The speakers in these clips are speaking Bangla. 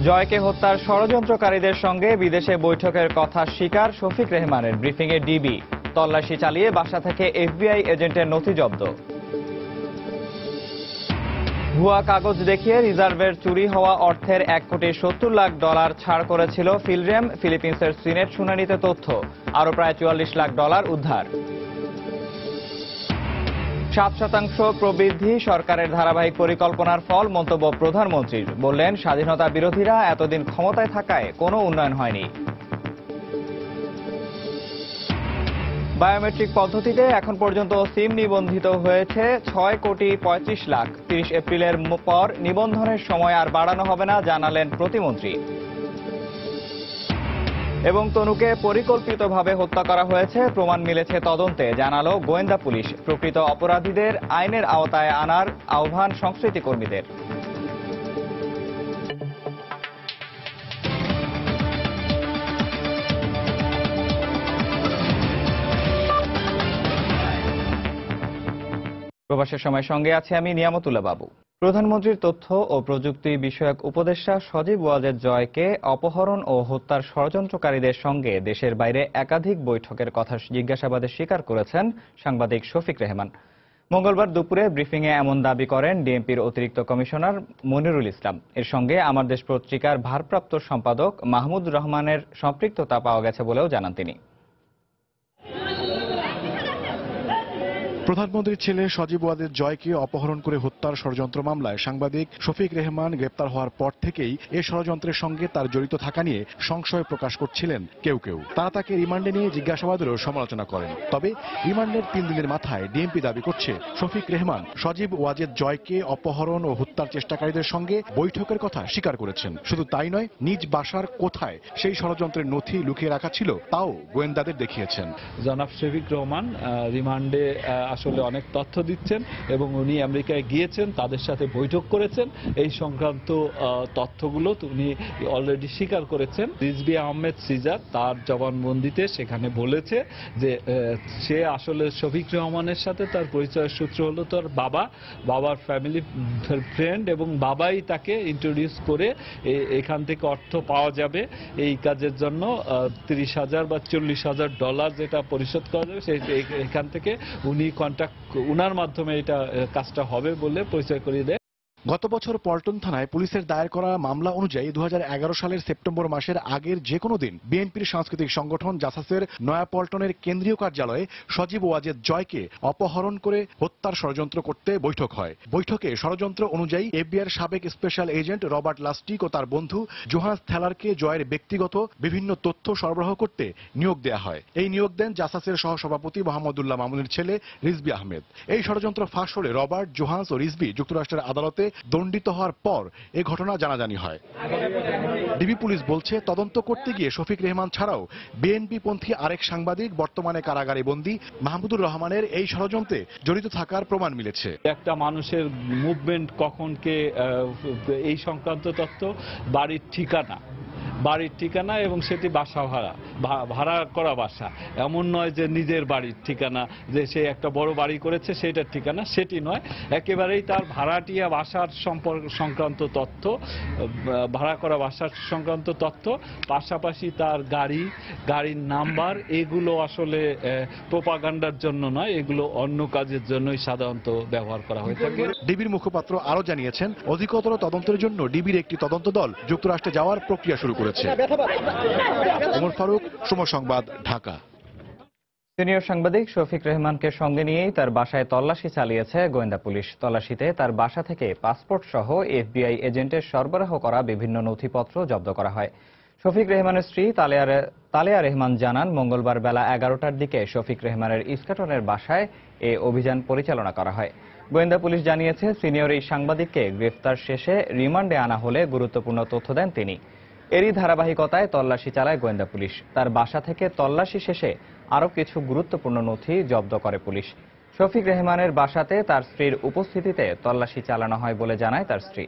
জয়কে হত্যার ষড়যন্ত্রকারীদের সঙ্গে বিদেশে বৈঠকের কথা স্বীকার শফিক রেহমানের। ব্রিফিংয়ে ডিবি। তল্লাশি চালিয়ে বাসা থেকে এফবিআই এজেন্টের নথি জব্দ। ভুয়া কাগজ দেখিয়ে রিজার্ভের চুরি হওয়া অর্থের $1,70,00,000 ছাড় করেছিল ফিলরেম। ফিলিপিন্সের সিনেট শুনানিতে তথ্য। আরও প্রায় $44,00,000 উদ্ধার। 7% প্রবৃদ্ধি সরকারের ধারাবাহিক পরিকল্পনার ফল, মন্তব্য প্রধানমন্ত্রীর। বললেন, স্বাধীনতা বিরোধীরা এতদিন ক্ষমতায় থাকায় কোনো উন্নয়ন হয়নি। বায়োমেট্রিক পদ্ধতিতে এখন পর্যন্ত সিম নিবন্ধিত হয়েছে 6,35,00,000। 30 এপ্রিলের পর নিবন্ধনের সময় আর বাড়ানো হবে না, জানালেন প্রতিমন্ত্রী। এবং তনুকে পরিকল্পিতভাবে হত্যা করা হয়েছে, প্রমাণ মিলেছে তদন্তে, জানালো গোয়েন্দা পুলিশ। প্রকৃত অপরাধীদের আইনের আওতায় আনার আহ্বান সংস্কৃতি কর্মীদের। প্রবাসের সময় সঙ্গে আছে আমি নিয়ামতুল্লাহ বাবু। প্রধানমন্ত্রীর তথ্য ও প্রযুক্তি বিষয়ক উপদেষ্টা সজীব ওয়াজেদ জয়কে অপহরণ ও হত্যার ষড়যন্ত্রকারীদের সঙ্গে দেশের বাইরে একাধিক বৈঠকের কথা জিজ্ঞাসাবাদে স্বীকার করেছেন সাংবাদিক শফিক রেহমান। মঙ্গলবার দুপুরে ব্রিফিংয়ে এমন দাবি করেন ডিএমপির অতিরিক্ত কমিশনার মনিরুল ইসলাম। এর সঙ্গে আমার দেশ পত্রিকার ভারপ্রাপ্ত সম্পাদক মাহমুদ রহমানের সম্পৃক্ততা পাওয়া গেছে বলেও জানান তিনি। প্রধানমন্ত্রীর ছেলে সজীব ওয়াজেদ জয়কে অপহরণ করে হত্যার ষড়যন্ত্র মামলায় সাংবাদিক শফিক রেহমান গ্রেপ্তার হওয়ার পর থেকেই এ ষড়যন্ত্রের সঙ্গে তার জড়িত থাকা নিয়ে সংশয় প্রকাশ করছিলেন কেউ কেউ। তারা তাকে রিমান্ডে নিয়ে জিজ্ঞাসাবাদেরও সমালোচনা করেন। তবে রিমান্ডের 3 দিনের মাথায় ডিএমপি দাবি করছে শফিক রেহমান সজীব ওয়াজেদ জয়কে অপহরণ ও হত্যার চেষ্টাকারীদের সঙ্গে বৈঠকের কথা স্বীকার করেছেন। শুধু তাই নয়, নিজ বাসার কোথায় সেই ষড়যন্ত্রের নথি লুকিয়ে রাখা ছিল তাও গোয়েন্দাদের দেখিয়েছেন। জনাব শফিক রহমান রিমান্ডে আসলে অনেক তথ্য দিচ্ছেন এবং উনি আমেরিকায় গিয়েছেন, তাদের সাথে বৈঠক করেছেন। এই সংক্রান্ত তথ্যগুলো উনি অলরেডি স্বীকার করেছেন। রিজভী আহমেদ সিজার তার জবানবন্দিতে সেখানে বলেছে যে সে আসলে শফিক রহমানের সাথে তার পরিচয়ের সূত্র হলো তার বাবার ফ্যামিলি ফ্রেন্ড, এবং বাবাই তাকে ইন্ট্রোডিউস করে এখান থেকে অর্থ পাওয়া যাবে এই কাজের জন্য $30,000 বা $40,000 যেটা পরিশোধ করা যাবে, এখান থেকে উনি উনার মাধ্যমে এটা কাজটা হবে বলে পরিচয় করিয়ে দেয়। গত বছর পল্টন থানায় পুলিশের দায়ের করা মামলা অনুযায়ী 2011 সালের সেপ্টেম্বর মাসের আগের যে কোনো দিন বিএনপির সাংস্কৃতিক সংগঠন জাসাসের নয়াপল্টনের কেন্দ্রীয় কার্যালয়ে সজীব ওয়াজেদ জয়কে অপহরণ করে হত্যার ষড়যন্ত্র করতে বৈঠক হয়। বৈঠকে ষড়যন্ত্র অনুযায়ী এফবিআইয়ের সাবেক স্পেশাল এজেন্ট রবার্ট লাস্টিক ও তার বন্ধু জোহান্স থ্যালারকে জয়ের ব্যক্তিগত বিভিন্ন তথ্য সরবরাহ করতে নিয়োগ দেয়া হয়। এই নিয়োগ দেন জাসাসের সহসভাপতি মোহাম্মদুল্লাহ মামুনের ছেলে রিজভী আহমেদ। এই ষড়যন্ত্র ফাঁস হলে রবার্ট, জোহান্স ও রিজভী যুক্তরাষ্ট্রের আদালতে দণ্ডিত হওয়ার পর এ ঘটনা জানাজানি হয়। ডিবি পুলিশ বলছে, তদন্ত করতে গিয়ে শফিক রেহমান ছাড়াও বিএনপি পন্থী আরেক সাংবাদিক বর্তমানে কারাগারে বন্দী মাহমুদুর রহমানের এই ষড়যন্ত্রে জড়িত থাকার প্রমাণ মিলেছে। একটা মানুষের মুভমেন্ট কখনকে এই সংক্রান্ত তথ্য, বাড়ির ঠিকানা এবং সেটি বাসা ভাড়া করা বাসা, এমন নয় যে নিজের বাড়ির ঠিকানা, যে সে একটা বড় বাড়ি করেছে সেটার ঠিকানা, সেটি নয়। একেবারেই তার ভাড়াটিয়া বাসার সংক্রান্ত তথ্য, ভাড়া করা বাসার সংক্রান্ত তথ্য, পাশাপাশি তার গাড়ির নাম্বার, এগুলো আসলে প্রোপাগান্ডার জন্য নয়, এগুলো অন্য কাজের জন্যই সাধারণত ব্যবহার করা হয়ে থাকে। ডিবির মুখপাত্র আরো জানিয়েছেন, অধিকতর তদন্তের জন্য ডিবির একটি তদন্ত দল যুক্তরাষ্ট্রে যাওয়ার প্রক্রিয়া শুরু করেছে। ওমর ফারুক, সময় সংবাদ, ঢাকা। সিনিয়র সাংবাদিক শফিক রেহমানকে সঙ্গে নিয়েই তার বাসায় তল্লাশি চালিয়েছে গোয়েন্দা পুলিশ। তল্লাশিতে তার বাসা থেকে পাসপোর্ট সহ এফবিআই এজেন্টের সরবরাহ করা বিভিন্ন নথিপত্র জব্দ করা হয়। শফিক রেহমানের স্ত্রী তালেয়া রেহমান জানান, মঙ্গলবার বেলা 11টার দিকে শফিক রেহমানের ইস্কাটনের বাসায় এ অভিযান পরিচালনা করা হয়। গোয়েন্দা পুলিশ জানিয়েছে, সিনিয়র এই সাংবাদিককে গ্রেফতার শেষে রিমান্ডে আনা হলে গুরুত্বপূর্ণ তথ্য দেন তিনি। এরই ধারাবাহিকতায় তল্লাশি চালায় গোয়েন্দা পুলিশ। তার বাসা থেকে তল্লাশি শেষে আরও কিছু গুরুত্বপূর্ণ নথি জব্দ করে পুলিশ। শফিক রেহমানের বাসাতে তার স্ত্রীর উপস্থিতিতে তল্লাশি চালানো হয় বলে জানায় তার স্ত্রী।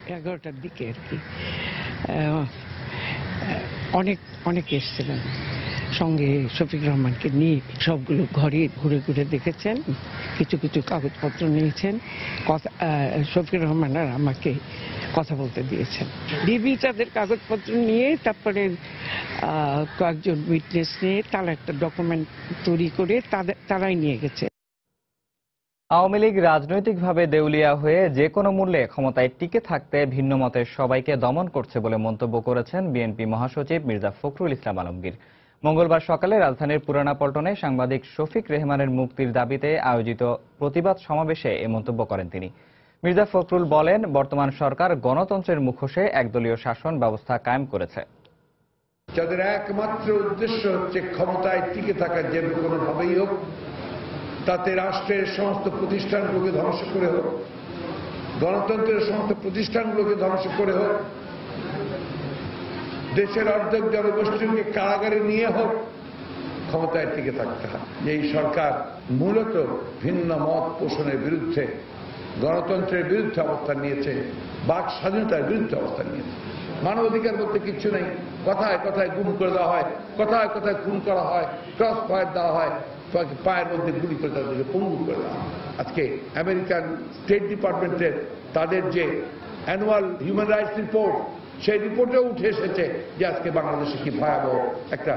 11টার দিকে আর কি অনেক এসেছিলেন, সঙ্গে শফিক রহমানকে নিয়ে সবগুলো ঘরে ঘুরে ঘুরে দেখেছেন। কিছু কিছু কাগজপত্র নিয়েছেন, শফিকুর রহমান আর আমাকে কথা বলতে দিয়েছেন। ডিবি তাদের কাগজপত্র নিয়ে তারপরে কয়েকজন উইটনেস নিয়ে তারা একটা ডকুমেন্ট তৈরি করে তারাই নিয়ে গেছে। আওয়ামী লীগ রাজনৈতিকভাবে দেউলিয়া হয়ে যে কোনো মূল্যে ক্ষমতায় টিকে থাকতে ভিন্ন মতের সবাইকে দমন করছে বলে মন্তব্য করেছেন বিএনপি মহাসচিব মির্জা ফখরুল ইসলাম আলমগীর। মঙ্গলবার সকালে রাজধানীর পুরানা পল্টনে সাংবাদিক শফিক রেহমানের মুক্তির দাবিতে আয়োজিত প্রতিবাদ সমাবেশে এ মন্তব্য করেন তিনি। মির্জা ফখরুল বলেন, বর্তমান সরকার গণতন্ত্রের মুখোশে একদলীয় শাসন ব্যবস্থা কায়েম করেছে। যাদের একমাত্র উদ্দেশ্য হচ্ছে ক্ষমতায় টিকে থাকা যে কোনোভাবেই হোক, তাতে রাষ্ট্রের সমস্ত প্রতিষ্ঠানগুলোকে ধ্বংস করে হোক, গণতন্ত্রের সমস্ত প্রতিষ্ঠানগুলোকে ধ্বংস করে হোক, দেশের অর্ধেক জনগোষ্ঠীকে কারাগারে নিয়ে হোক, ক্ষমতায় টিকে থাকতে হয়। এই সরকার মূলত ভিন্ন মত পোষণের বিরুদ্ধে, গণতন্ত্রের বিরুদ্ধে অবস্থান নিয়েছে, বাক স্বাধীনতার বিরুদ্ধে অবস্থান নিয়েছে। মানবাধিকার বলতে কিচ্ছু নেই। কথায় কথায় গুম করে দেওয়া হয়, কথায় কথায় খুন করা হয়, ক্রস ফায়ার দেওয়া হয়, পায়ের মধ্যে গুলি করে তাদেরকে পঙ্গু করে দেওয়া হয়। আজকে আমেরিকান স্টেট ডিপার্টমেন্টের তাদের যে অ্যানুয়াল হিউম্যান রাইটস রিপোর্ট, সেই রিপোর্টেও উঠে এসেছে যে আজকে বাংলাদেশে কি ভয়াবহ একটা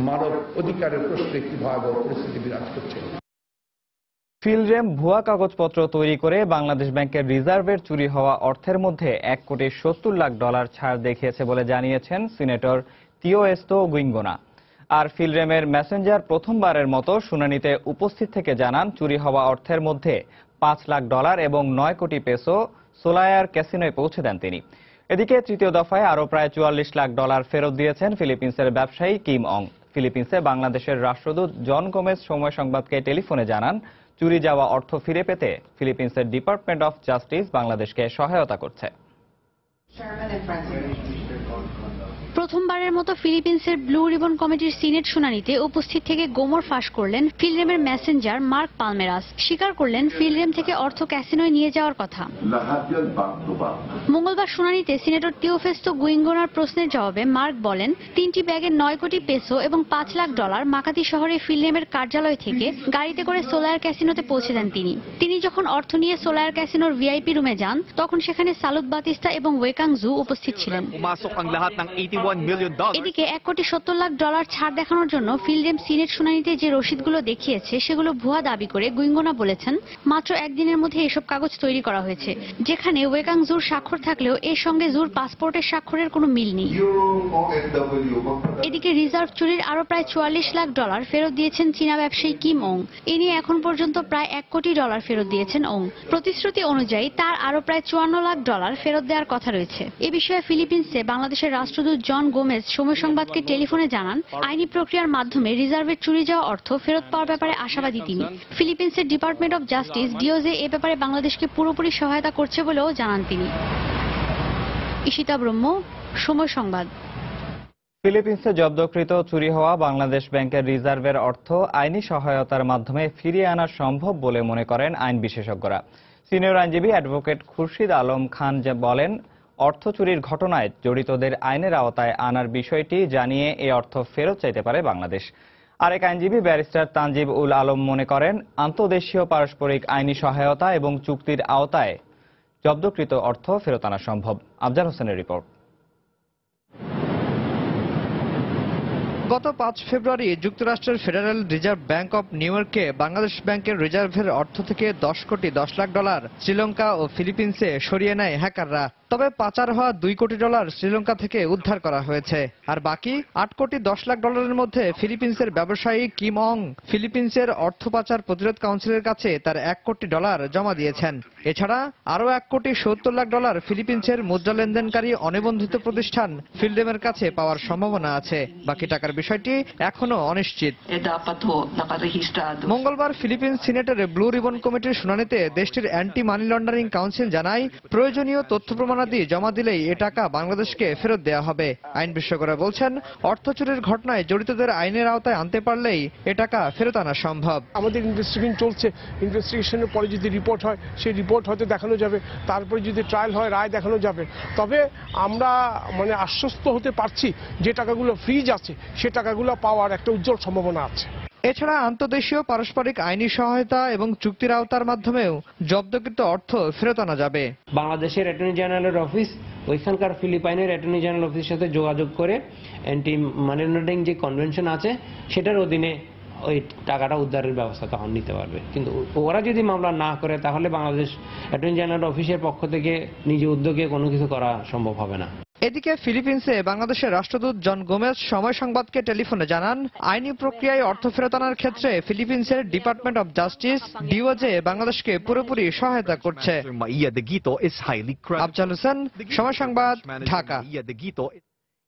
মানব অধিকারের প্রশ্নে কি ভয়াবহ পরিস্থিতি বিরাজ করছে। ফিলরেম ভুয়া কাগজপত্র তৈরি করে বাংলাদেশ ব্যাংকের রিজার্ভের চুরি হওয়া অর্থের মধ্যে $1,70,00,000 ছাড় দেখিয়েছে বলে জানিয়েছেন সিনেটর তিওয়েস্তো গুইঙ্গোনা। আর ফিলরেমের মেসেঞ্জার প্রথমবারের মতো শুনানিতে উপস্থিত থেকে জানান, চুরি হওয়া অর্থের মধ্যে $5 লাখ এবং 9 কোটি পেসো সোলায়ার ক্যাসিনোয় পৌঁছে দেন তিনি। এদিকে তৃতীয় দফায় আরও প্রায় $44 লাখ ফেরত দিয়েছেন ফিলিপিন্সের ব্যবসায়ী কিম অং। ফিলিপিন্সে বাংলাদেশের রাষ্ট্রদূত জন গোমেজ সময় সংবাদকে টেলিফোনে জানান, চুরি যাওয়া অর্থ ফিরে পেতে ফিলিপিন্সের ডিপার্টমেন্ট অফ জাস্টিস বাংলাদেশকে সহায়তা করছে। প্রথমবারের মতো ফিলিপিন্সের ব্লু রিবন কমিটির সিনেট শুনানিতে উপস্থিত থেকে গোমর ফাঁস করলেন ফিলরেমের মেসেঞ্জার মার্ক পালমেরাস। স্বীকার করলেন ফিলরেম থেকে অর্থ ক্যাসিনোয় নিয়ে যাওয়ার কথা। মঙ্গলবার শুনানিতে সিনেটর তিওফেস্তো গুইঙ্গোনার প্রশ্নের জবাবে মার্ক বলেন, 3টি ব্যাগে 9 কোটি পেসো এবং $5 লাখ মাকাতি শহরে ফিলরেমের কার্যালয় থেকে গাড়িতে করে সোলায়ার ক্যাসিনোতে পৌঁছে দেন তিনি যখন অর্থ নিয়ে সোলায়ার ক্যাসিনোর ভিআইপি রুমে যান, তখন সেখানে সালুত বাতিস্তা এবং ওয়েকাং জু উপস্থিত ছিলেন। এদিকে $1,70,00,000 ছাড় দেখানোর জন্য ফিলরেম সিনেট শুনানিতে যে রসিদগুলো দেখিয়েছে সেগুলো ভুয়া দাবি করে গুইঙ্গোনা বলেছেন, মাত্র একদিনের মধ্যে এসব কাগজ তৈরি করা হয়েছে, যেখানে ওয়েকাং জুর স্বাক্ষর থাকলেও এর সঙ্গে জুর পাসপোর্টের স্বাক্ষরের কোনো মিল নেই। এদিকে রিজার্ভ চুরির আরও প্রায় $44 লাখ ফেরত দিয়েছেন চীনা ব্যবসায়ী কিম অং। এ নিয়ে এখন পর্যন্ত প্রায় $1 কোটি ফেরত দিয়েছেন অং। প্রতিশ্রুতি অনুযায়ী তার আরও প্রায় $54 লাখ ফেরত দেওয়ার কথা রয়েছে। এ বিষয়ে ফিলিপিন্সে বাংলাদেশের রাষ্ট্রদূত জন গোমেজ সময় সংবাদকে টেলিফোনে জানান, আইনি প্রক্রিয়ার মাধ্যমে রিজার্ভের চুরি যাওয়া অর্থ ফেরত পাওয়ার ব্যাপারে আশাবাদী তিনি। ফিলিপিন্সের ডিপার্টমেন্ট অফ জাস্টিস ডিওজে এ ব্যাপারে বাংলাদেশকে পুরোপুরি সহায়তা করছে বলেও জানান তিনি। ঈশিতা ব্রহ্ম, সময় সংবাদ। ফিলিপিন্সে জব্দকৃত চুরি হওয়া বাংলাদেশ ব্যাংকের রিজার্ভের অর্থ আইনি সহায়তার মাধ্যমে ফিরিয়ে আনা সম্ভব বলে মনে করেন আইন বিশেষজ্ঞরা। সিনিয়র আইনজীবী অ্যাডভোকেট খুরশিদ আলম খান বলেন, অর্থ চুরির ঘটনায় জড়িতদের আইনের আওতায় আনার বিষয়টি জানিয়ে এই অর্থ ফেরত চাইতে পারে বাংলাদেশ। আরেক আইনজীবী ব্যারিস্টার তানজিব উল আলম মনে করেন, আন্তঃদেশীয় পারস্পরিক আইনি সহায়তা এবং চুক্তির আওতায় জব্দকৃত অর্থ ফেরত আনা সম্ভব। আফজাল হোসেনের রিপোর্ট। গত 5 ফেব্রুয়ারি যুক্তরাষ্ট্রের federal reserve bank of new ইয়র্কে বাংলাদেশ ব্যাংকের রিজার্ভের অর্থ থেকে $10,10,00,000 শ্রীলঙ্কা ও ফিলিপিন্সে সরিয়ে নেয় হ্যাকাররা। তবে পাচার হওয়া $2 কোটি শ্রীলঙ্কা থেকে উদ্ধার করা হয়েছে। আর বাকি $8,10,00,000 মধ্যে ফিলিপিন্সের ব্যবসায়ী কিম অং ফিলিপিন্সের অর্থ পাচার প্রতিরোধ কাউন্সিলের কাছে তার $1 কোটি জমা দিয়েছেন। এছাড়া আরও $1,70,00,000 ফিলিপিন্সের মুদ্রা লেনদেনকারী অনিবন্ধিত প্রতিষ্ঠান ফিলরেমের কাছে পাওয়ার সম্ভাবনা আছে। বাকি টাকার বিষয়টি এখনো অনিশ্চিত। মঙ্গলবার ফিলিপিন্স সিনেটের ব্লু রিবন কমিটির শুনানিতে দেশটির অ্যান্টি মানি লন্ডারিং কাউন্সিল জানায়, প্রয়োজনীয় তথ্য প্রমাণাদি জমা দিলেই এ টাকা বাংলাদেশকে ফেরত দেওয়া হবে। আইন বিশেষজ্ঞরা বলছেন, অর্থ চুরির ঘটনায় জড়িতদের আইনের আওতায় আনতে পারলেই এ টাকা ফেরত আনা সম্ভব। আমাদের ইনভেস্টিগেশন চলছে, ইনভেস্টিগেশনের পরে যদি রিপোর্ট হয়, সেই রিপোর্ট হয়তো দেখানো যাবে, তারপরে যদি ট্রায়াল হয় রায় দেখানো যাবে। তবে আমরা আশ্বস্ত হতে পারছি যে টাকাগুলো ফ্রিজ আছে সে টাকাগুলো পাওয়ার একটা উজ্জ্বল সম্ভাবনা আছে। এছাড়া আন্তদেশীয় পারস্পরিক আইনি সহায়তা এবং চুক্তির আওতার মাধ্যমেও জব্দকৃত অর্থ ফেরত আনা যাবে। বাংলাদেশের অ্যাটর্নি জেনারেলের অফিস ওইখানকার ফিলিপাইনের অ্যাটর্নি জেনারেল অফিসের সাথে যোগাযোগ করে অ্যান্টি মানি লন্ডারিং যে কনভেনশন আছে সেটার অধীনে ওই টাকাটা উদ্ধারের ব্যবস্থা তখন নিতে পারবে। কিন্তু ওরা যদি মামলা না করে তাহলে বাংলাদেশ অ্যাটর্নি জেনারেল অফিসের পক্ষ থেকে নিজে উদ্যোগে কোনো কিছু করা সম্ভব হবে না। এদিকে ফিলিপিন্সে বাংলাদেশের রাষ্ট্রদূত জন গোমেজ সময় সংবাদকে টেলিফোনে জানান, আইনি প্রক্রিয়ায় অর্থ ফেরত আনার ক্ষেত্রে ফিলিপিন্সের ডিপার্টমেন্ট অব জাস্টিস ডিওজে বাংলাদেশকে পুরোপুরি সহায়তা করছে। আফজাল হোসেন, সময় সংবাদ, ঢাকা।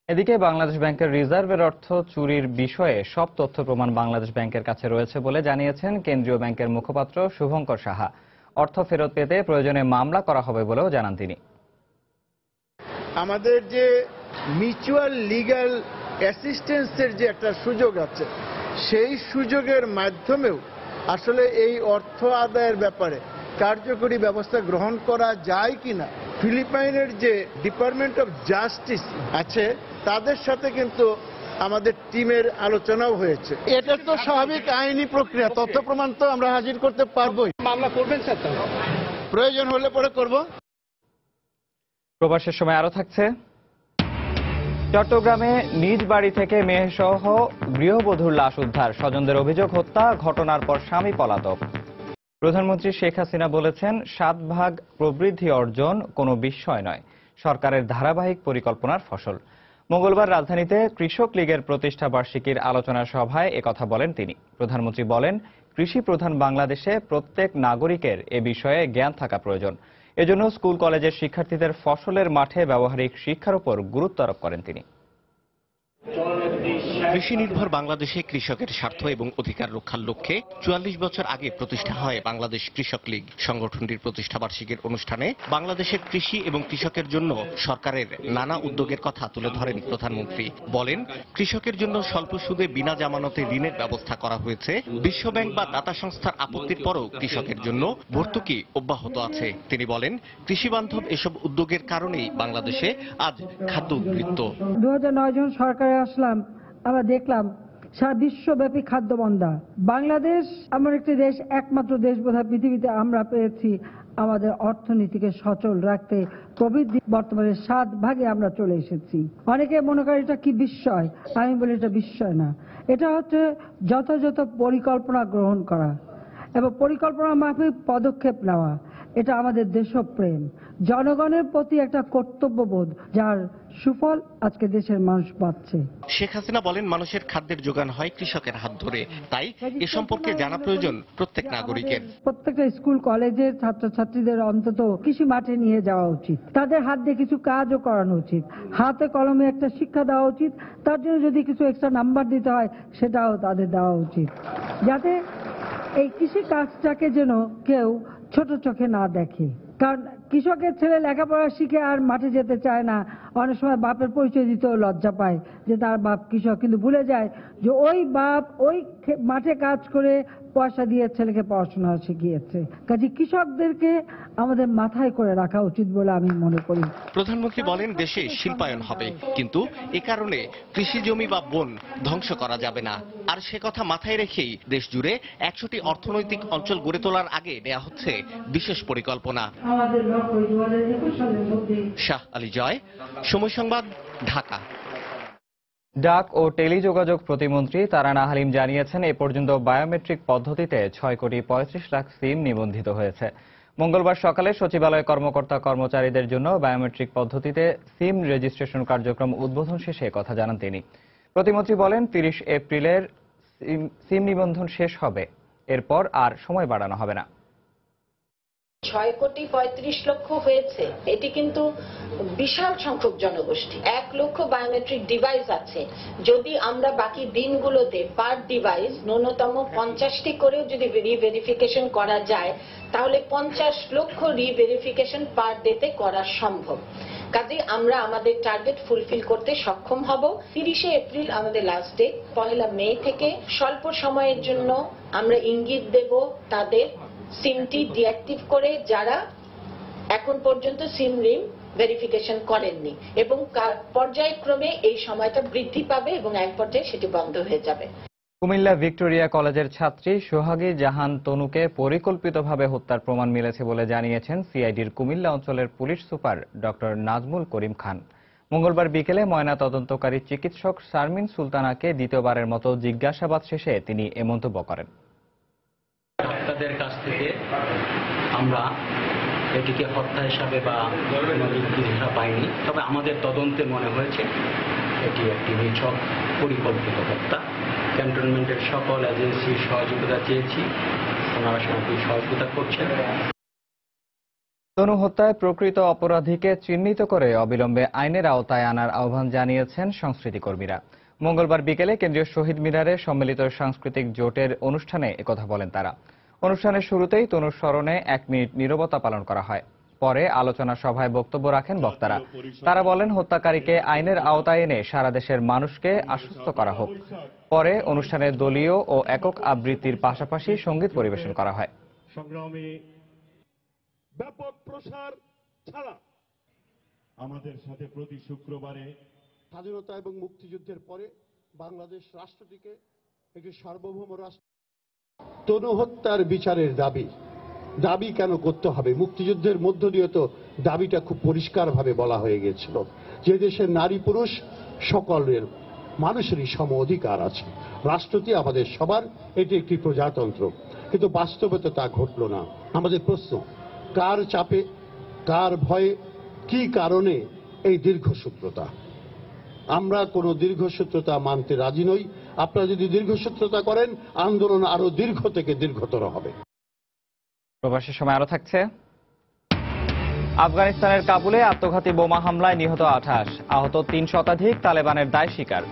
এদিকে বাংলাদেশ ব্যাংকের রিজার্ভের অর্থ চুরির বিষয়ে সব তথ্য প্রমাণ বাংলাদেশ ব্যাংকের কাছে রয়েছে বলে জানিয়েছেন কেন্দ্রীয় ব্যাংকের মুখপাত্র শুভঙ্কর সাহা। অর্থ ফেরত পেতে প্রয়োজনে মামলা করা হবে বলেও জানান তিনি। আমাদের যে মিউচুয়াল লিগ্যাল অ্যাসিস্ট্যান্সের যে একটা সুযোগ আছে, সেই সুযোগের মাধ্যমেও আসলে এই অর্থ আদায়ের ব্যাপারে কার্যকরী ব্যবস্থা গ্রহণ করা যায় কিনা ফিলিপাইনের যে ডিপার্টমেন্ট অফ জাস্টিস আছে তাদের সাথে কিন্তু আমাদের টিমের আলোচনাও হয়েছে। এটা তো স্বাভাবিক আইনি প্রক্রিয়া, তথ্য প্রমাণ তো আমরা হাজির করতে পারবোই। মামলা করবেন স্যার? প্রয়োজন হলে পরে করব। প্রবাসের সময় আরো থাকছে, চট্টগ্রামে নিজ বাড়ি থেকে মেয়েসহ গৃহবধূর লাশ উদ্ধার, স্বজনদের অভিযোগ হত্যা, ঘটনার পর স্বামী পলাতক। প্রধানমন্ত্রী শেখ হাসিনা বলেছেন, 7 ভাগ প্রবৃদ্ধি অর্জন কোনো বিস্ময় নয়, সরকারের ধারাবাহিক পরিকল্পনার ফসল। মঙ্গলবার রাজধানীতে কৃষক লীগের প্রতিষ্ঠা বার্ষিকীর আলোচনা সভায় একথা বলেন তিনি। প্রধানমন্ত্রী বলেন, কৃষি প্রধান বাংলাদেশে প্রত্যেক নাগরিকের এ বিষয়ে জ্ঞান থাকা প্রয়োজন। এজন্য স্কুল কলেজের শিক্ষার্থীদের ফসলের মাঠে ব্যবহারিক শিক্ষার উপর গুরুত্ব আরোপ করেন তিনি। কৃষি নির্ভর বাংলাদেশে কৃষকের স্বার্থ এবং অধিকার রক্ষার লক্ষ্যে 44 বছর আগে প্রতিষ্ঠা হয় বাংলাদেশ কৃষক লীগ। সংগঠনটির প্রতিষ্ঠা বার্ষিকীর অনুষ্ঠানে বাংলাদেশের কৃষি এবং কৃষকের জন্য সরকারের নানা উদ্যোগের কথা তুলে ধরেন প্রধানমন্ত্রী। বলেন, কৃষকের জন্য স্বল্প সুদে বিনা জামানতে ঋণের ব্যবস্থা করা হয়েছে। বিশ্বব্যাংক বা দাতা সংস্থার আপত্তির পরও কৃষকের জন্য ভর্তুকি অব্যাহত আছে। তিনি বলেন, কৃষি বান্ধব এসব উদ্যোগের কারণেই বাংলাদেশে আজ খাদ্য উদ্বৃত্ত। 2009 জন সরকারে আসলাম, আমরা দেখলাম সারা বিশ্বব্যাপী খাদ্য বন্ধা। বাংলাদেশ এমন একটি দেশ, একমাত্র দেশ বোধহয় পৃথিবীতে আমরা পেয়েছি আমাদের অর্থনীতিকে সচল রাখতে। প্রবৃদ্ধি বর্তমানে 7 ভাগে আমরা চলে এসেছি। অনেকে মনে করে এটা কি বিস্ময়, আমি বলি এটা বিস্ময় না, এটা হচ্ছে যথাযথ পরিকল্পনা গ্রহণ করা এবং পরিকল্পনা মাফিক পদক্ষেপ নেওয়া। এটা আমাদের দেশপ্রেম, জনগণের প্রতি একটা কর্তব্যবোধ, যার সুফল আজকে দেশের মানুষ পাচ্ছে। শেখ হাসিনা বলেন, মানুষের খাদ্যের যোগান হয় কৃষকের হাত ধরে, তাই এ সম্পর্কে জানা প্রয়োজন প্রত্যেক নাগরিকের। প্রত্যেকটা স্কুল কলেজের ছাত্রছাত্রীদের অন্তত কৃষি মাঠে নিয়ে যাওয়া উচিত, তাদের হাত দিয়ে কিছু কাজও করানো উচিত, হাতে কলমে একটা শিক্ষা দেওয়া উচিত। তার জন্য যদি কিছু এক্সট্রা নাম্বার দিতে হয় সেটাও তাদের দেওয়া উচিত, যাতে এই কৃষি কাজটাকে যেন কেউ ছোট চোখে না দেখে। কারণ কৃষকের ছেলে লেখাপড়া শিখে আর মাঠে যেতে চায় না, অনেক সময় বাপের পরিচয় দিতেও লজ্জা পায় যে তার বাপ কৃষক, কিন্তু ভুলে যায় যে ওই বাপ ওই মাঠে কাজ করে পয়সা দিয়ে ছেলেকে পড়াশোনা শিখিয়েছে। কাজে কৃষকদেরকে আমাদের মাথায় করে রাখা উচিত বলে আমি মনে করি। প্রধানমন্ত্রী বলেন, দেশে শিল্পায়ন হবে, কিন্তু এ কারণে কৃষি জমি বা বন ধ্বংস করা যাবে না। আর সে কথা মাথায় রেখেই দেশ জুড়ে 100টি অর্থনৈতিক অঞ্চল গড়ে তোলার আগে নেওয়া হচ্ছে বিশেষ পরিকল্পনা। শাহ আলী জয়, সময় সংবাদ, ঢাকা। ডাক ও টেলিযোগাযোগ প্রতিমন্ত্রী তারানা হালিম জানিয়েছেন, এ পর্যন্ত বায়োমেট্রিক পদ্ধতিতে 6,35,00,000 সিম নিবন্ধিত হয়েছে। মঙ্গলবার সকালে সচিবালয় কর্মকর্তা কর্মচারীদের জন্য বায়োমেট্রিক পদ্ধতিতে সিম রেজিস্ট্রেশন কার্যক্রম উদ্বোধন শেষে কথা জানান তিনি। প্রতিমন্ত্রী বলেন, 30 এপ্রিলের সিম নিবন্ধন শেষ হবে, এরপর আর সময় বাড়ানো হবে না। 6,35,00,000 হয়েছে, এটি কিন্তু বিশাল সংখ্যক জনগোষ্ঠী। 1 লক্ষ বায়োমেট্রিক ডিভাইস আছে। যদি আমরা বাকি দিনগুলোতে পার ডিভাইস ন্যূনতম 50টি করেও যদি রিভেরিফিকেশন করা যায়, তাহলে 50 লক্ষ রিভেরিফিকেশন পার ডেতে করা সম্ভব। কাজে আমরা আমাদের টার্গেট ফুলফিল করতে সক্ষম হব। 30 এপ্রিল আমাদের লাস্ট ডে। 1 মে থেকে স্বল্প সময়ের জন্য আমরা ইঙ্গিত দেব তাদের সিমটি ডিঅ্যাক্টিভ করে যারা এখন পর্যন্ত সিম রিম ভেরিফিকেশন করেননি, এবং পর্যায়ক্রমে এই সময়টা বৃদ্ধি পাবে এবং এক পর্যায়ে সেটি বন্ধ হয়ে যাবে। কুমিল্লা ভিক্টোরিয়া কলেজের ছাত্রী সোহাগী জাহান তনুকে পরিকল্পিতভাবে হত্যার প্রমাণ মিলেছে বলে জানিয়েছেন সিআইডির কুমিল্লা অঞ্চলের police super doctor Nazmul Karim Khan. মঙ্গলবার বিকেলে ময়না তদন্তকারী চিকিৎসক শারমিন সুলতানাকে দ্বিতীয়বারের মতো জিজ্ঞাসাবাদ শেষে তিনি এ মন্তব্য করেন। ডাক্তারদের কাছ থেকে আমরা এটিকে হত্যা হিসাবে বা হিসাবে পাইনি, তবে আমাদের তদন্তে মনে হয়েছে এটি একটি নিছক পরিকল্পিত হত্যা। ক্যান্টনমেন্টের সকল এজেন্সির সহযোগিতা চেয়েছি, ওনারা সবাই সহযোগিতা করছেন। তনু হত্যায় প্রকৃত অপরাধীকে চিহ্নিত করে অবিলম্বে আইনের আওতায় আনার আহ্বান জানিয়েছেন সংস্কৃতিকর্মীরা। মঙ্গলবার বিকেলে কেন্দ্রীয় শহীদ মিনারে সম্মিলিত সাংস্কৃতিক জোটের অনুষ্ঠানে একথা বলেন তারা। অনুষ্ঠানের শুরুতেই তনুর স্মরণে 1 মিনিট নীরবতা পালন করা হয়। পরে আলোচনা সভায় বক্তব্য রাখেন বক্তারা। তারা বলেন, হত্যাকারীকে আইনের আওতায় এনে সারা দেশের মানুষকে আশ্বস্ত করা হোক। পরে অনুষ্ঠানে দলীয় ও একক আবৃত্তির পাশাপাশি সঙ্গীত পরিবেশন করা হয়। সংগ্রামে ব্যাপক প্রসার ছাড়া আমাদের সাথে প্রতি শুক্রবারে স্বাধীনতা এবং মুক্তিযুদ্ধের পরে বাংলাদেশ রাষ্ট্রটিকে একটি সার্বভৌম রাষ্ট্র। তনু হত্যার বিচারের দাবি কেন করতে হবে? মুক্তিযুদ্ধের মধ্য দিয়ে তো দাবিটা খুব পরিষ্কারভাবে বলা হয়ে গিয়েছিল যে দেশের নারী পুরুষ সকলের মানুষেরই সম অধিকার আছে, রাষ্ট্রটি আমাদের সবার, এটি একটি প্রজাতন্ত্র। কিন্তু বাস্তবে তো তা ঘটল না। আমাদের প্রশ্ন, কার চাপে, কার ভয়ে, কি কারণে এই দীর্ঘসূত্রতা? আমরা কোনো দীর্ঘসূত্রতা মানতে রাজি নই। আপনারা যদি দীর্ঘসূত্রতা করেন, আন্দোলন আরো দীর্ঘ থেকে দীর্ঘতর হবে। প্রবাসের সময় আরো থাকছে। আফগানিস্তানের কাবুলে আত্মঘাতী বোমা হামলায় নিহত 28, আহত 3 শতাধিক, তালেবানের দায় স্বীকার।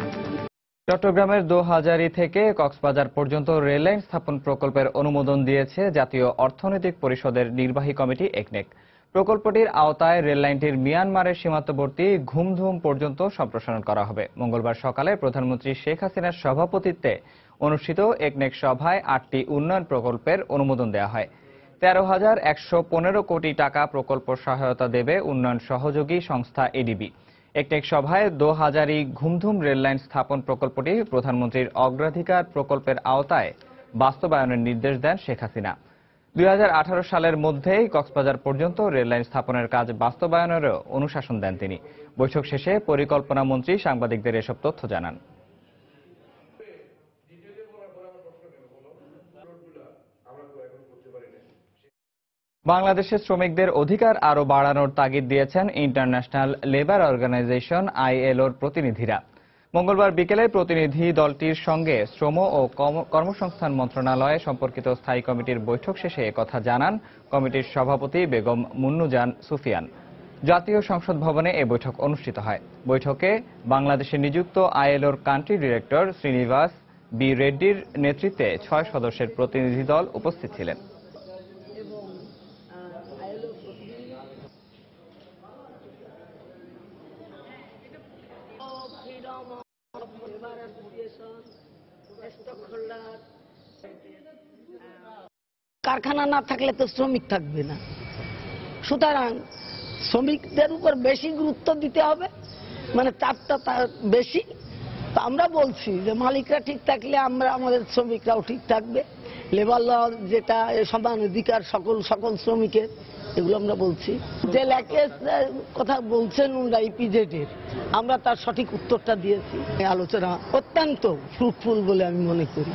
চট্টগ্রামের দোহাজারী থেকে কক্সবাজার পর্যন্ত রেললাইন স্থাপন প্রকল্পের অনুমোদন দিয়েছে জাতীয় অর্থনৈতিক পরিষদের নির্বাহী কমিটি একনেক। প্রকল্পটির আওতায় রেললাইনটির মিয়ানমারের সীমান্তবর্তী ঘুমধুম পর্যন্ত সম্প্রসারণ করা হবে। মঙ্গলবার সকালে প্রধানমন্ত্রী শেখ হাসিনার সভাপতিত্বে অনুষ্ঠিত একনেক সভায় 8টি উন্নয়ন প্রকল্পের অনুমোদন দেওয়া হয়। 13,115 কোটি টাকা প্রকল্প সহায়তা দেবে উন্নয়ন সহযোগী সংস্থা এডিবি। একনেক সভায় দোহাজারী ঘুমধুম রেললাইন স্থাপন প্রকল্পটি প্রধানমন্ত্রীর অগ্রাধিকার প্রকল্পের আওতায় বাস্তবায়নের নির্দেশ দেন শেখ হাসিনা। 2018 সালের মধ্যেই কক্সবাজার পর্যন্ত রেললাইন স্থাপনের কাজ বাস্তবায়নেরও অনুশাসন দেন তিনি। বৈঠক শেষে পরিকল্পনা মন্ত্রী সাংবাদিকদের এসব তথ্য জানান। বাংলাদেশের শ্রমিকদের অধিকার আরও বাড়ানোর তাগিদ দিয়েছেন ইন্টারন্যাশনাল লেবার অর্গানাইজেশন ILOর প্রতিনিধিরা। মঙ্গলবার বিকেলে প্রতিনিধি দলটির সঙ্গে শ্রম ও কর্মসংস্থান মন্ত্রণালয়ে সম্পর্কিত স্থায়ী কমিটির বৈঠক শেষে একথা জানান কমিটির সভাপতি বেগম মুন্নুজান সুফিয়ান। জাতীয় সংসদ ভবনে এ বৈঠক অনুষ্ঠিত হয়। বৈঠকে বাংলাদেশে নিযুক্ত ILOর কান্ট্রি ডিরেক্টর শ্রীনিবাস বি রেড্ডির নেতৃত্বে 6 সদস্যের প্রতিনিধি দল উপস্থিত ছিলেন। কারখানা না থাকলে তো শ্রমিক থাকবে না, সুতরাং শ্রমিকদের উপর বেশি গুরুত্ব দিতে হবে, মানে চাপটা বেশি। তো আমরা বলছি যে মালিকরা ঠিক থাকলে আমরা আমাদের শ্রমিকরাও ঠিক থাকবে। লেবার ল যেটা সমান অধিকার সকল শ্রমিকের, এগুলো আমরা বলছি। যে ল্যাকেজ কথা বলছেন ইপিজেডের, আমরা তার সঠিক উত্তরটা দিয়েছি। আলোচনা অত্যন্ত ফ্রুটফুল বলে আমি মনে করি।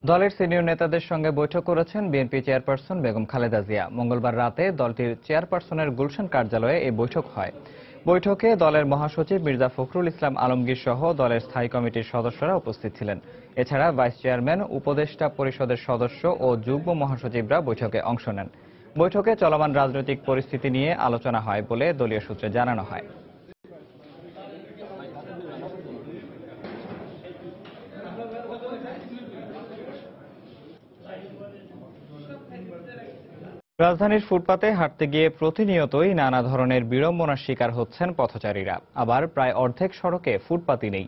দলের সিনিয়র নেতাদের সঙ্গে বৈঠক করেছেন বিএনপি চেয়ারপারসন বেগম খালেদা জিয়া। মঙ্গলবার রাতে দলটির চেয়ারপারসনের গুলশান কার্যালয়ে এই বৈঠক হয়। বৈঠকে দলের মহাসচিব মির্জা ফখরুল ইসলাম আলমগীর সহ দলের স্থায়ী কমিটির সদস্যরা উপস্থিত ছিলেন। এছাড়া ভাইস চেয়ারম্যান, উপদেষ্টা পরিষদের সদস্য ও যুগ্ম মহাসচিবরা বৈঠকে অংশ নেন। বৈঠকে চলমান রাজনৈতিক পরিস্থিতি নিয়ে আলোচনা হয় বলে দলীয় সূত্রে জানানো হয়। রাজধানীর ফুটপাতে হাঁটতে গিয়ে প্রতিনিয়তই নানা ধরনের বিড়ম্বনার শিকার হচ্ছেন পথচারীরা। আবার প্রায় অর্ধেক সড়কে ফুটপাতই নেই।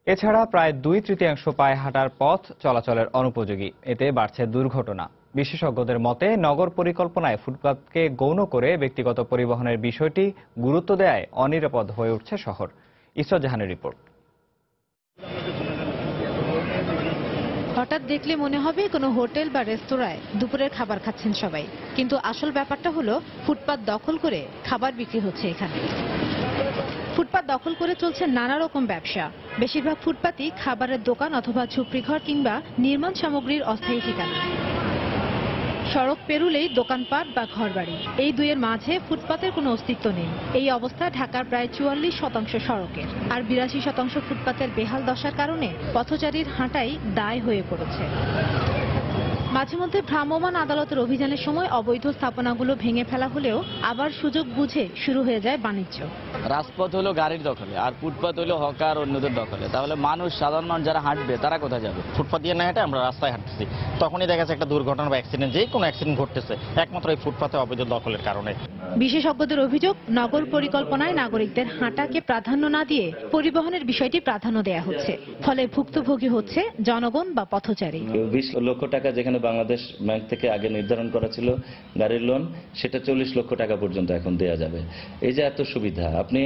এছাড়া প্রায় 2/3 পায়ে হাঁটার পথ চলাচলের অনুপযোগী। এতে বাড়ছে দুর্ঘটনা। বিশেষজ্ঞদের মতে নগর পরিকল্পনায় ফুটপাতকে গৌণ করে ব্যক্তিগত পরিবহনের বিষয়টি গুরুত্ব দেয়ায় অনিরাপদ হয়ে উঠছে শহর। ইসরাত জাহানের রিপোর্ট। হঠাৎ দেখলে মনে হবে কোনো হোটেল বা রেস্তোরাঁয় দুপুরের খাবার খাচ্ছেন সবাই, কিন্তু আসল ব্যাপারটা হলো ফুটপাত দখল করে খাবার বিক্রি হচ্ছে এখানে। ফুটপাত দখল করে চলছে নানা রকম ব্যবসা। বেশিরভাগ ফুটপাতই খাবারের দোকান অথবা ঝুপড়িঘর কিংবা নির্মাণ সামগ্রীর অস্থায়ী ঠিকানা। সড়ক পেরুলেই দোকানপাট বা ঘরবাড়ি, এই দুইয়ের মাঝে ফুটপাতের কোনো অস্তিত্ব নেই। এই অবস্থা ঢাকার প্রায় 44% সড়কের, আর 82% ফুটপাতের বেহাল দশার কারণে পথচারীর হাঁটাই দায় হয়ে পড়েছে। মাঝে মধ্যে ভ্রাম্যমাণ আদালতের অভিযানের সময় অবৈধ স্থাপনাগুলো ভেঙে ফেলা হলেও আবার সুযোগ বুঝে শুরু হয়ে যায় বাণিজ্য। রাজপথ হলো গাড়ির দখলে, আর ফুটপাত হলো হকার অন্যদের দখলে। তাহলে মানুষ, সাধারণ মানুষ যারা হাঁটবে তারা কোথায় যাবে? ফুটপাত দিয়ে না হেঁটে আমরা রাস্তায় হাঁটতেছি, তখনই দেখা যাচ্ছে একটা দুর্ঘটনা বা অ্যাক্সিডেন্ট, যে কোনো অ্যাক্সিডেন্ট ঘটতেছে একমাত্র এই ফুটপাতে অবৈধ দখলের কারণে। বিশেষজ্ঞদের অভিযোগ, নগর পরিকল্পনায় নাগরিকদের হাঁটাকে প্রাধান্য না দিয়ে পরিবহনের বিষয়টি প্রাধান্য দেয়া হচ্ছে, ফলে ভুক্তভোগী হচ্ছে জনগণ বা পথচারী। 20 লক্ষ টাকা যেখানে বাংলাদেশ ব্যাংক থেকে আগে নির্ধারণ করা ছিল গাড়ির লোন, সেটা 40 লক্ষ টাকা পর্যন্ত এখন দেয়া যাবে। এই যে এত সুবিধা, আপনি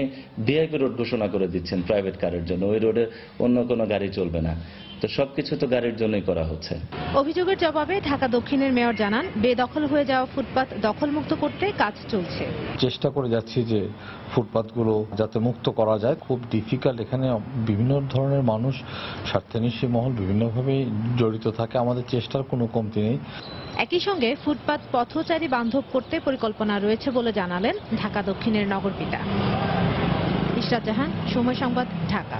ভিআইপি রোড ঘোষণা করে দিচ্ছেন প্রাইভেট কারের জন্য, ওই রোডে অন্য কোনো গাড়ি চলবে না। তো সবকিছু তো গাড়ির জন্যই করা হচ্ছে। অভিযোগের জবাবে ঢাকা দক্ষিণের মেয়র জানান, বেদখল হয়ে যাওয়া ফুটপাত দখলমুক্ত করতে কাজ চলছে। চেষ্টা করে যাচ্ছি যে ফুটপাতগুলো যাতে মুক্ত করা যায়। খুব ডিফিকাল্ট, এখানে বিভিন্ন ধরনের মানুষ, স্বার্থান্বেষী মহল বিভিন্নভাবে জড়িত থাকে। আমাদের চেষ্টার কোনো কমতি নেই। একই সঙ্গে ফুটপাত পথচারী বান্ধব করতে পরিকল্পনা রয়েছে বলে জানালেন ঢাকা দক্ষিণের নগরপিতা। ইশরাত জাহান, সময় সংবাদ, ঢাকা।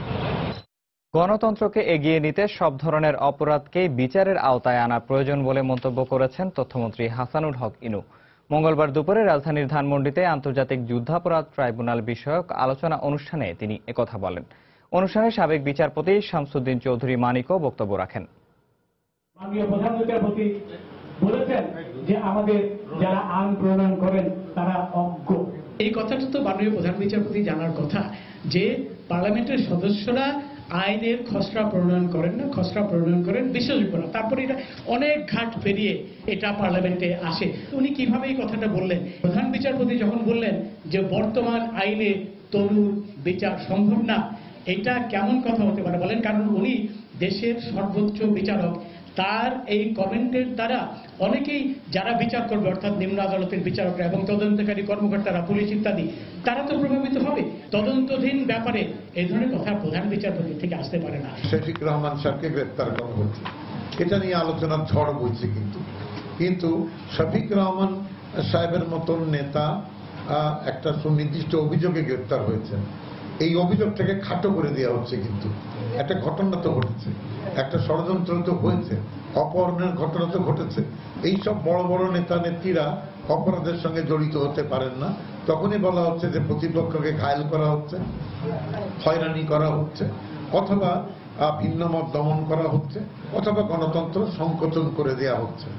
গণতন্ত্রকে এগিয়ে নিতে সব ধরনের অপরাধকেই বিচারের আওতায় আনা প্রয়োজন বলে মন্তব্য করেছেন তথ্যমন্ত্রী হাসানুল হক ইনু। মঙ্গলবার দুপুরে রাজধানীর ধানমন্ডিতে আন্তর্জাতিক যুদ্ধাপরাধ ট্রাইব্যুনাল বিষয়ক আলোচনা অনুষ্ঠানে তিনি একথা বলেন। অনুষ্ঠানে সাবেক বিচারপতি শামসুদ্দিন চৌধুরী মানিকও বক্তব্য রাখেন। মাননীয় প্রধান বিচারপতি বলেছেন যে আমাদের যারা আইন প্রণয়ন করেন তারা অজ্ঞ। এই কথাটা তো মাননীয় প্রধান বিচারপতি জানার কথা যে পার্লামেন্টের সদস্যরা আইনের খসড়া প্রণয়ন করেন না, খসড়া প্রণয়ন করেন বিশেষজ্ঞরা, তারপরে এটা অনেক ঘাট পেরিয়ে এটা পার্লামেন্টে আসে। উনি কিভাবে এই কথাটা বললেন? প্রধান বিচারপতি যখন বললেন যে বর্তমান আইনে তরুণ বিচার সম্ভব না, এটা কেমন কথা হতে পারে বলেন? কারণ উনি দেশের সর্বোচ্চ বিচারক, তার এই কমেন্টের দ্বারা অনেকেই যারা বিচার করবে, অর্থাৎ নিম্ন আদালতের বিচারকরা এবং তদন্তকারী কর্মকর্তারা, পুলিশ ইত্যাদি, তারা তো প্রভাবিত হবে। তদন্তাধীন ব্যাপারে এই ধরনের কথা প্রধান বিচারপতি থেকে আসতে পারে না। শফিক রহমান স্যারকে গ্রেপ্তার করা হচ্ছে, এটা নিয়ে আলোচনার ঝড় বইছে, কিন্তু শফিক রহমান সাহেবের মতন নেতা একটা সুনির্দিষ্ট অভিযোগে গ্রেপ্তার হয়েছেন। এই অভিযোগটাকে খাটো করে দেওয়া হচ্ছে, কিন্তু একটা ঘটনা তো ঘটেছে, একটা ষড়যন্ত্র তো হয়েছে, অপহরণের ঘটনা তো ঘটেছে। এইসব বড় বড় নেতা নেত্রীরা অপরাধের সঙ্গে জড়িত হতে পারেন না। তখনই বলা হচ্ছে যে প্রতিপক্ষকে ঘায়েল করা হচ্ছে, হয়রানি করা হচ্ছে, অথবা ভিন্ন মত দমন করা হচ্ছে, অথবা গণতন্ত্র সংকোচন করে দেওয়া হচ্ছে।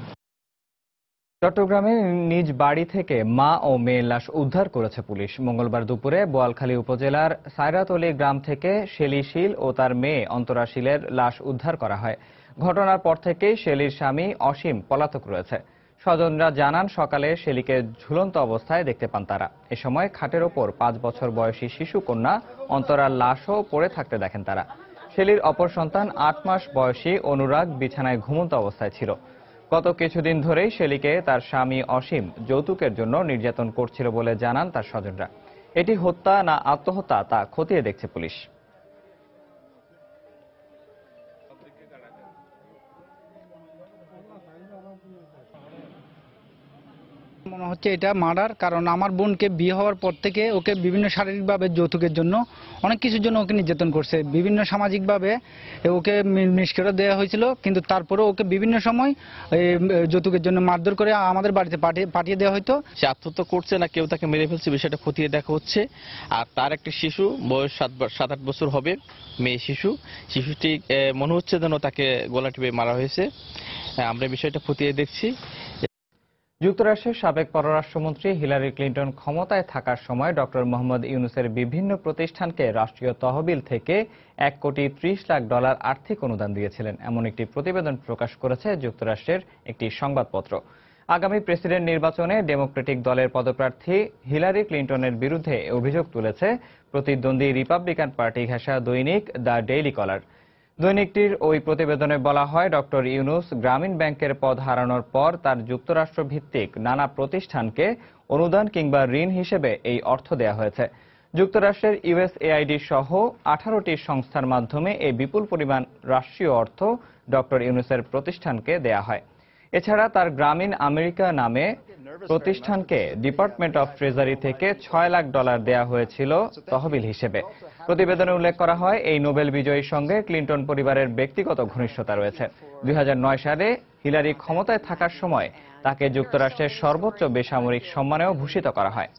চট্টগ্রামে নিজ বাড়ি থেকে মা ও মেয়ের লাশ উদ্ধার করেছে পুলিশ। মঙ্গলবার দুপুরে বোয়ালখালী উপজেলার সায়রাতলী গ্রাম থেকে শেলী শীল ও তার মেয়ে অন্তরা শীলের লাশ উদ্ধার করা হয়। ঘটনার পর থেকেই শেলীর স্বামী অসীম পলাতক রয়েছে। স্বজনরা জানান, সকালে শেলীকে ঝুলন্ত অবস্থায় দেখতে পান তারা। এ সময় খাটের ওপর 5 বছর বয়সী শিশু কন্যা অন্তরার লাশও পড়ে থাকতে দেখেন তারা। শেলীর অপর সন্তান 8 মাস বয়সী অনুরাগ বিছানায় ঘুমন্ত অবস্থায় ছিল। গত কিছুদিন ধরেই শেলীকে তার স্বামী অসীম যৌতুকের জন্য নির্যাতন করছিল বলে জানান তার স্বজনরা। এটি হত্যা না আত্মহত্যা তা খতিয়ে দেখছে পুলিশ। মনে হচ্ছে এটা মার্ডার, কারণ আমার বোনকে বিয়ে হওয়ার পর থেকে ওকে বিভিন্ন শারীরিকভাবে যৌতুকের জন্য অনেক কিছুর জন্য ওকে নির্যাতন করছে। বিভিন্ন সামাজিকভাবে ওকে নিষ্ক্রিয় দেওয়া হয়েছিল, কিন্তু তারপরেও ওকে বিভিন্ন সময় যৌতুকের জন্য মারধর করে আমাদের বাড়িতে পাঠিয়ে দেওয়া হতো। সে আত্মহত্যা করছে না কেউ তাকে মেরে ফেলছে, বিষয়টা খতিয়ে দেখা হচ্ছে। আর তার একটি শিশু, বয়স 7-8 বছর হবে, মেয়ে শিশুটি মনে হচ্ছে যেন তাকে গলা টিপে মারা হয়েছে। আমরা বিষয়টা খতিয়ে দেখছি। যুক্তরাষ্ট্রের সাবেক পররাষ্ট্রমন্ত্রী হিলারি ক্লিন্টন ক্ষমতায় থাকার সময় ডক্টর মোহাম্মদ ইউনূসের বিভিন্ন প্রতিষ্ঠানকে রাষ্ট্রীয় তহবিল থেকে $1.30 লাখ আর্থিক অনুদান দিয়েছিলেন, এমন একটি প্রতিবেদন প্রকাশ করেছে যুক্তরাষ্ট্রের একটি সংবাদপত্র। আগামী প্রেসিডেন্ট নির্বাচনে ডেমোক্রেটিক দলের পদপ্রার্থী হিলারি ক্লিন্টনের বিরুদ্ধে অভিযোগ তুলেছে প্রতিদ্বন্দ্বী রিপাবলিকান পার্টি ঘেঁষা দৈনিক দ্য ডেইলি কলার। দৈনিকটির ওই প্রতিবেদনে বলা হয়, ডক্টর ইউনূস গ্রামীণ ব্যাংকের পদ হারানোর পর তার যুক্তরাষ্ট্র ভিত্তিক নানা প্রতিষ্ঠানকে অনুদান কিংবা ঋণ হিসেবে এই অর্থ দেয়া হয়েছে। যুক্তরাষ্ট্রের ইউএসএআইডি সহ 18টি সংস্থার মাধ্যমে এই বিপুল পরিমাণ রাষ্ট্রীয় অর্থ ডক্টর ইউনূসের প্রতিষ্ঠানকে দেয়া হয়। এছাড়া তার গ্রামীণ আমেরিকা নামে প্রতিষ্ঠানকে ডিপার্টমেন্ট অফ ট্রেজারি থেকে $6 লাখ দেয়া হয়েছিল তহবিল হিসেবে। প্রতিবেদনে উল্লেখ করা হয়, এই নোবেল বিজয়ীর সঙ্গে ক্লিন্টন পরিবারের ব্যক্তিগত ঘনিষ্ঠতা রয়েছে। 2009 সালে হিলারি ক্ষমতায় থাকার সময় তাকে যুক্তরাষ্ট্রের সর্বোচ্চ বেসামরিক সম্মানেও ভূষিত করা হয়।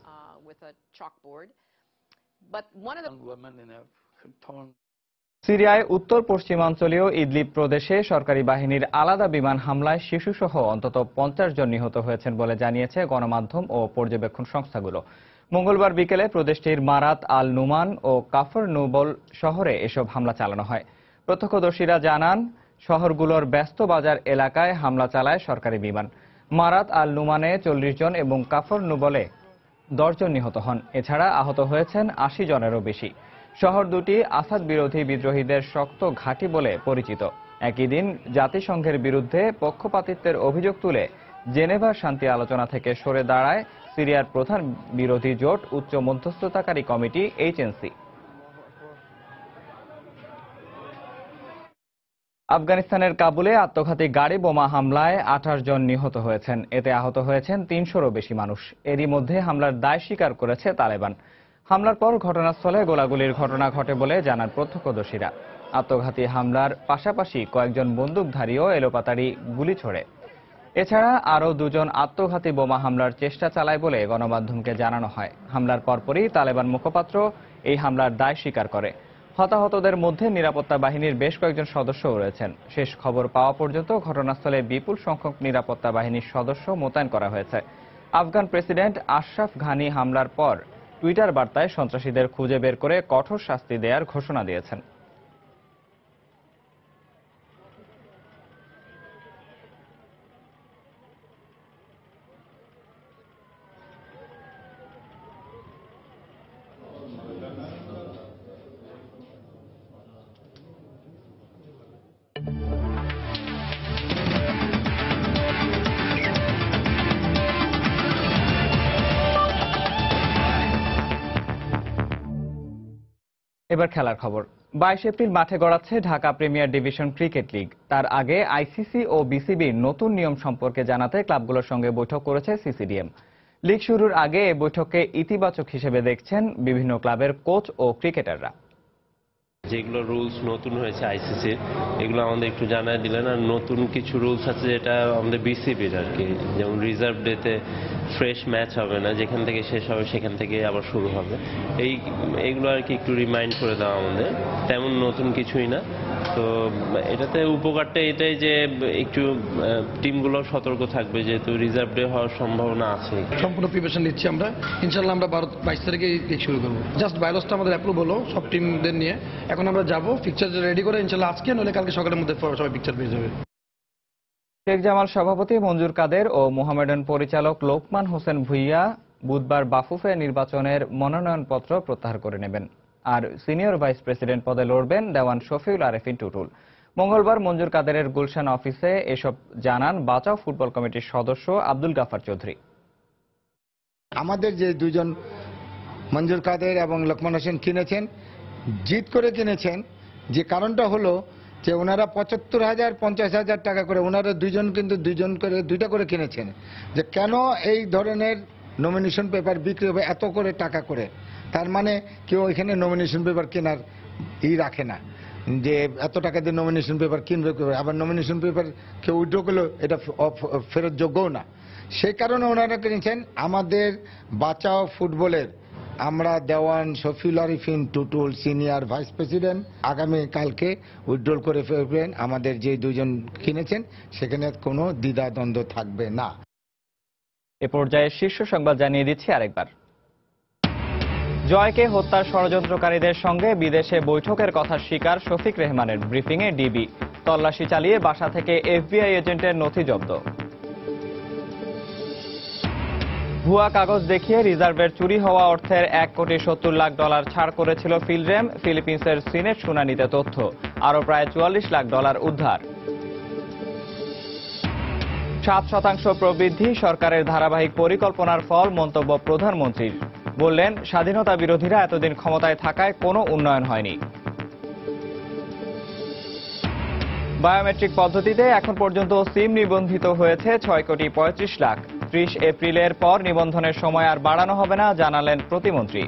সিরিয়ায় উত্তর পশ্চিমাঞ্চলীয় ইদলিব প্রদেশে সরকারি বাহিনীর আলাদা বিমান হামলায় শিশুসহ অন্তত 50 জন নিহত হয়েছেন বলে জানিয়েছে গণমাধ্যম ও পর্যবেক্ষণ সংস্থাগুলো। মঙ্গলবার বিকেলে প্রদেশটির মারাত আল নুমান ও কাফর নুবল শহরে এসব হামলা চালানো হয়। প্রত্যক্ষদর্শীরা জানান, শহরগুলোর ব্যস্ত বাজার এলাকায় হামলা চালায় সরকারি বিমান। মারাত আল নুমানে 40 জন এবং কাফর নুবলে 10 জন নিহত হন। এছাড়া আহত হয়েছেন 80 জনেরও বেশি। শহর দুটি আসাদ বিরোধী বিদ্রোহীদের শক্ত ঘাঁটি বলে পরিচিত। একই দিন জাতিসংঘের বিরুদ্ধে পক্ষপাতিত্বের অভিযোগ তুলে জেনেভা শান্তি আলোচনা থেকে সরে দাঁড়ায় সিরিয়ার প্রধান বিরোধী জোট উচ্চ মধ্যস্থতাকারী কমিটি HNC। আফগানিস্তানের কাবুলে আত্মঘাতী গাড়ি বোমা হামলায় 28 জন নিহত হয়েছেন। এতে আহত হয়েছেন 300-রও বেশি মানুষ। এরই মধ্যে হামলার দায় স্বীকার করেছে তালেবান। হামলার পর ঘটনাস্থলে গোলাগুলির ঘটনা ঘটে বলে জানান প্রত্যক্ষদর্শীরা। আত্মঘাতী হামলার পাশাপাশি কয়েকজন বন্দুকধারীও এলোপাতাড়ি গুলি ছোড়ে। এছাড়া আরও 2 জন আত্মঘাতী বোমা হামলার চেষ্টা চালায় বলে গণমাধ্যমকে জানানো হয়। হামলার পরপরই তালেবান মুখপাত্র এই হামলার দায় স্বীকার করে। হতাহতদের মধ্যে নিরাপত্তা বাহিনীর বেশ কয়েকজন সদস্যও রয়েছেন। শেষ খবর পাওয়া পর্যন্ত ঘটনাস্থলে বিপুল সংখ্যক নিরাপত্তা বাহিনীর সদস্য মোতায়েন করা হয়েছে। আফগান প্রেসিডেন্ট আশরাফ ঘানি হামলার পর টুইটার বার্তায় সন্ত্রাসীদের খুঁজে বের করে কঠোর শাস্তি দেওয়ার ঘোষণা দিয়েছেন। এবার খেলার খবর। 22 এপ্রিল মাঠে গড়াচ্ছে Dhaka premier division cricket league. তার আগে আইসিসি ও বিসিবির নতুন নিয়ম সম্পর্কে জানাতে ক্লাবগুলোর সঙ্গে বৈঠক করেছে সিসিডিএম। লিগ শুরুর আগে এই বৈঠককে ইতিবাচক হিসেবে দেখছেন বিভিন্ন ক্লাবের কোচ ও ক্রিকেটাররা। যেগুলো রুলস নতুন হয়েছে আইসিসির, এগুলো আমাদের একটু জানাই দিলেন। আর নতুন কিছু রুলস আছে যেটা আমাদের বিসিবির আর কি, যেমন রিজার্ভ ডেতে ফ্রেশ ম্যাচ হবে না, যেখান থেকে শেষ হবে সেখান থেকে আবার শুরু হবে। এইগুলো আর কি একটু রিমাইন্ড করে দেওয়া আমাদের, তেমন নতুন কিছুই না। তো এটাতে উপকারটা এটাই যে একটু টিমগুলো সতর্ক থাকবে, যেহেতু রিজার্ভ ডে হওয়ার সম্ভাবনা আছে। সম্পূর্ণ প্রিপারেশন নিচ্ছি আমরা, ইনশাল্লাহ আমরা 22 তারিখে শুরু করবো। জাস্ট বাইলসটা আমাদের অ্যাপ্রুভ হলো সব টিমদের নিয়ে, এখন আমরা যাবো পিকচার রেডি করে ইনশাল্লাহ আজকে নইলে কালকে সকালের মধ্যে সবাই পিকচার পেয়ে যাবে। শেখ জামাল সভাপতি মঞ্জুর কাদের ও মোহামেডান পরিচালক লোকমান হোসেন ভুইয়া বুধবার বাফুফে নির্বাচনের মনোনয়নপত্র প্রত্যাহার করে নেবেন। আর সিনিয়র ভাইস প্রেসিডেন্ট পদে লড়বেন দেওয়ান শফিউল আরেফিন টুটুল। মঙ্গলবার মঞ্জুর কাদেরের গুলশান অফিসে এসব জানান বাঁচাও ফুটবল কমিটির সদস্য আব্দুল গাফার চৌধুরী। আমাদের যে দুজন মঞ্জুর কাদের এবং লোকমান হোসেন কিনেছেন, জিত করে কিনেছেন, যে কারণটা হলো যে ওনারা 75,000 50,000 টাকা করে, ওনারা দুইজন কিন্তু দুইটা করে কিনেছেন। যে কেন এই ধরনের নমিনেশন পেপার বিক্রি হবে এত করে টাকা করে, তার মানে কেউ এখানে নমিনেশন পেপার কেনার রাখে না, যে এত টাকা দিয়ে নমিনেশন পেপার কিনবে, আবার নমিনেশন পেপার কেউ উইথড্র করলেও এটা ফেরত যোগ্যও না। সেই কারণে ওনারা কিনেছেন। আমাদের বাঁচাও ফুটবলের আমরা Dewan Shafiul Arefin Tutul senior vice president আগামী কালকে উইথড্রল করে ফেলবেন। আমাদের যে দুজন কিনেছেন সেখানে কোনো দ্বিধাদ্বন্দ্ব থাকবে না। এ পর্যায়ে শীর্ষ সংবাদ জানিয়ে দিচ্ছি আরেকবার। জয়কে হত্যার ষড়যন্ত্রকারীদের সঙ্গে বিদেশে বৈঠকের কথা স্বীকার শফিক রেহমানের। ব্রিফিংয়ে ডিবি। তল্লাশি চালিয়ে বাসা থেকে এফবিআই এজেন্টের নথি জব্দ। ভুয়া কাগজ দেখিয়ে রিজার্ভের চুরি হওয়া অর্থের $1,70,00,000 ছাড় করেছিল ফিলরেম। ফিলিপিন্সের সিনেট শুনানিতে তথ্য, আরও প্রায় $44,00,000 উদ্ধার। 7% প্রবৃদ্ধি সরকারের ধারাবাহিক পরিকল্পনার ফল, মন্তব্য প্রধানমন্ত্রীর। বললেন, স্বাধীনতা বিরোধীরা এতদিন ক্ষমতায় থাকায় কোনো উন্নয়ন হয়নি। বায়োমেট্রিক পদ্ধতিতে এখন পর্যন্ত সিম নিবন্ধিত হয়েছে 6,35,00,000। 30 এপ্রিলের পর নিবন্ধনের সময় আর বাড়ানো হবে না, জানালেন প্রতিমন্ত্রী।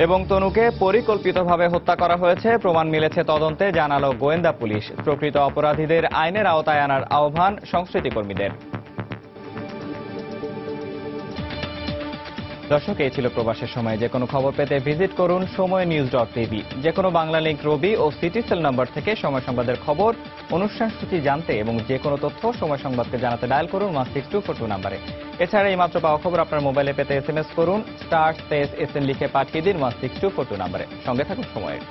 এবং তনুকে পরিকল্পিতভাবে হত্যা করা হয়েছে, প্রমাণ মিলেছে তদন্তে, জানালো গোয়েন্দা পুলিশ। প্রকৃত অপরাধীদের আইনের আওতায় আনার আহ্বান সংস্কৃতি কর্মীদের। দর্শক, এই ছিল প্রবাসের সময়। যে কোনো খবর পেতে ভিজিট করুন সময়নিউজ.tv। যে কোনো বাংলা লিংক, রবি ও সিটিসেল নাম্বার থেকে সময় সংবাদের খবর, অনুষ্ঠান সূচি জানতে এবং যে কোনো তথ্য সময় সংবাদকে জানাতে ডায়াল করুন 16242 নাম্বারে। এছাড়া এই মাত্র পাওয়া খবর আপনার মোবাইলে পেতে SMS করুন *SN লিখে পাঠিয়ে দিন 16242 নাম্বারে। সঙ্গে থাকুন সময়ের।